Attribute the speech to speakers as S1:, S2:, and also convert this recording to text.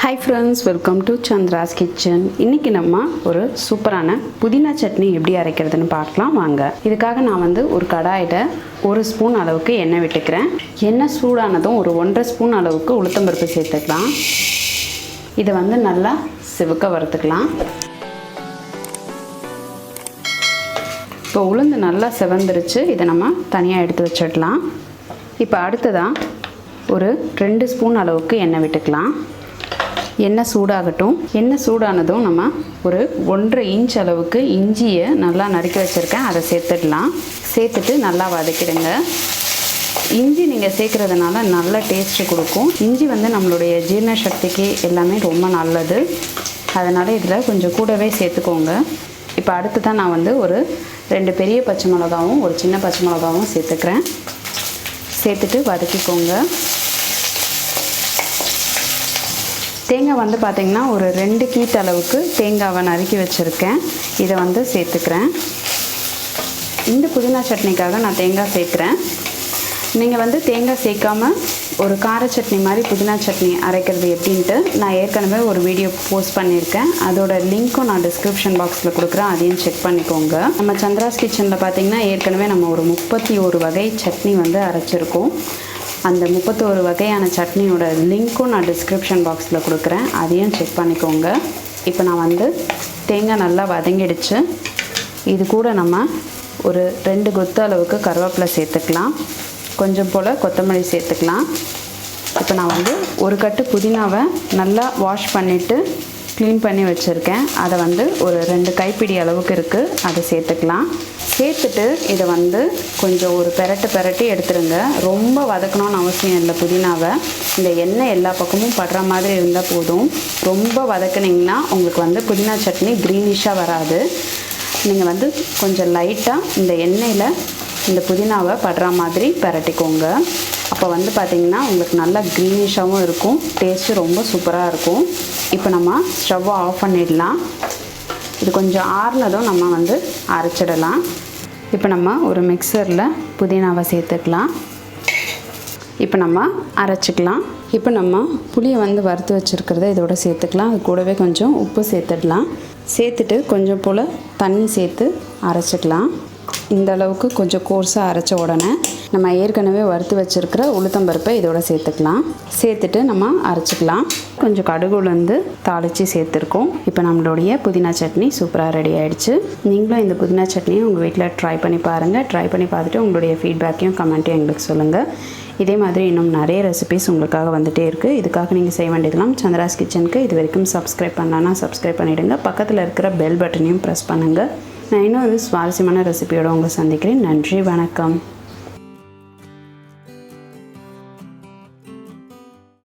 S1: Hi friends, welcome to Chandra's Kitchen. இன்னைக்கு நம்ம ஒரு சூப்பரான புதினா சட்னி எப்படி அரைக்கிறதுன்னு பார்க்கலாம் வாங்க. இதுக்காக நான் வந்து ஒரு கடாயில 1 ஸ்பூன் அளவுக்கு எண்ணெய் விட்டுக்கிறேன். எண்ணெய் சூடானதும் ஒரு 1.5 ஸ்பூன் அளவுக்கு உளுத்தம் பருப்பு சேர்த்துக்கலாம். இதை வந்து நல்லா சிவக்க வறுத்துக்கலாம். இப்போ உளுந்து நல்லா செவந்துருச்சு. இதை நம்ம தனியாக எடுத்து வச்சிடலாம். இப்போ அடுத்ததாக ஒரு 2 ஸ்பூன் அளவுக்கு எண்ணெய் விட்டுக்கலாம். எண்ணெய் சூடாகட்டும். எண்ணெய் சூடானதும் நம்ம ஒரு 1.5 இன்ச் அளவுக்கு இஞ்சியை நல்லா நறுக்கி வச்சுருக்கேன், அதை சேர்த்துடலாம். சேர்த்துட்டு நல்லா வதக்கிடுங்க. இஞ்சி நீங்கள் சேர்க்குறதுனால நல்ல டேஸ்ட்டு கொடுக்கும். இஞ்சி வந்து நம்மளுடைய ஜீரண சக்திக்கு எல்லாமே ரொம்ப நல்லது. அதனால் இதில் கொஞ்சம் கூடவே சேர்த்துக்கோங்க. இப்போ அடுத்து தான் நான் வந்து ஒரு 2 பெரிய பச்சை மிளகாவும் ஒரு சின்ன பச்சை மிளகாவும் சேர்த்துக்கிறேன். சேர்த்துட்டு வதக்கிக்கோங்க. தேங்காய் வந்து பார்த்திங்கன்னா ஒரு 2 கீத்து அளவுக்கு தேங்காவை நறுக்கி வச்சுருக்கேன். இதை வந்து சேர்த்துக்கிறேன். இந்த புதினா சட்னிக்காக நான் தேங்காய் சேர்க்குறேன். நீங்கள் வந்து தேங்காய் சேர்க்காமல் ஒரு கார சட்னி மாதிரி புதினா சட்னி அரைக்கிறது எப்படின்ட்டு நான் ஏற்கனவே ஒரு வீடியோ போஸ்ட் பண்ணியிருக்கேன். அதோட லிங்க்கும் நான் டிஸ்கிரிப்ஷன் பாக்ஸில் கொடுக்குறேன், அதையும் செக் பண்ணிக்கோங்க. நம்ம சந்திராஸ் கிச்சனில் பார்த்திங்கன்னா ஏற்கனவே நம்ம ஒரு 31 வகை சட்னி வந்து அரைச்சிருக்கோம். அந்த 31 வகையான சட்னியோட லிங்க்கும் நான் டிஸ்கிரிப்ஷன் பாக்ஸில் கொடுக்குறேன், அதையும் செக் பண்ணிக்கோங்க. இப்போ நான் வந்து தேங்காய் நல்லா வதங்கிடுச்சு. இது கூட நம்ம ஒரு 2 கொத்து அளவுக்கு கருவேப்பிலை சேர்த்துக்கலாம். கொஞ்சம் போல் கொத்தமல்லி சேர்த்துக்கலாம். இப்போ நான் வந்து ஒரு கட்டு புதினாவை நல்லா வாஷ் பண்ணிவிட்டு க்ளீன் பண்ணி வச்சுருக்கேன். அதை வந்து ஒரு 2 கைப்பிடி அளவுக்கு இருக்குது, அதை சேர்த்துக்கலாம். சேர்த்துட்டு இதை வந்து கொஞ்சம் ஒரு பெரட்டி எடுத்துருங்க. ரொம்ப வதக்கணும்னு அவசியம் இல்லை. புதினாவை இந்த எண்ணெய் எல்லா பக்கமும் படுற மாதிரி இருந்தால் போதும். ரொம்ப வதக்குனிங்கன்னா உங்களுக்கு வந்து புதினா சட்னி க்ரீனிஷாக வராது. நீங்கள் வந்து கொஞ்சம் லைட்டாக இந்த எண்ணெயில் இந்த புதினாவை படுற மாதிரி பெரட்டிக்கோங்க. அப்போ வந்து பார்த்திங்கன்னா உங்களுக்கு நல்லா க்ரீனிஷாகவும் இருக்கும், டேஸ்ட்டு ரொம்ப சூப்பராக இருக்கும். இப்போ நம்ம ஸ்டவ்வை ஆஃப் பண்ணிடலாம். இது கொஞ்சம் ஆறுனதும் நம்ம வந்து அரைச்சிடலாம். இப்போ நம்ம ஒரு மிக்சரில் புதினாவை சேர்த்துக்கலாம். இப்போ நம்ம அரைச்சிக்கலாம். இப்போ நம்ம புளியை வந்து வறுத்து வச்சுருக்கிறத இதோட சேர்த்துக்கலாம். அது கூடவே கொஞ்சம் உப்பு சேர்த்துடலாம். சேர்த்துட்டு கொஞ்சம் போல் தண்ணி சேர்த்து அரைச்சிக்கலாம். இந்த அளவுக்கு கொஞ்சம் கோர்ஸாக அரைச்ச உடனே நம்ம ஏற்கனவே வறுத்து வச்சுருக்கிற உளுத்தம்பருப்பை இதோட சேர்த்துக்கலாம். சேர்த்துட்டு நம்ம அரைச்சிக்கலாம். கொஞ்சம் கடுகு உளுந்து தாளித்து சேர்த்துருக்கோம். இப்போ நம்மளுடைய புதினா சட்னி சூப்பராக ரெடி ஆகிடுச்சு. நீங்களும் இந்த புதினா சட்னியை உங்கள் வீட்டில் ட்ரை பண்ணி பாருங்கள். ட்ரை பண்ணி பார்த்துட்டு உங்களுடைய ஃபீட்பேக்கையும் கமெண்ட்டையும் எங்களுக்கு சொல்லுங்கள். இதே மாதிரி இன்னும் நிறைய ரெசிபிஸ் உங்களுக்காக வந்துகிட்டே இருக்குது. இதுக்காக நீங்கள் செய்ய வேண்டியதெல்லாம் சந்திராஸ் கிச்சனுக்கு இது வரைக்கும் சப்ஸ்கிரைப் பண்ணலான்னா சப்ஸ்கிரைப் பண்ணிவிடுங்க. பக்கத்தில் இருக்கிற பெல் பட்டனையும் ப்ரெஸ் பண்ணுங்கள். நான் இன்னும் ஒரு சுவாரஸ்யமான ரெசிபியோடு உங்களை சந்திக்கிறேன். நன்றி, வணக்கம்.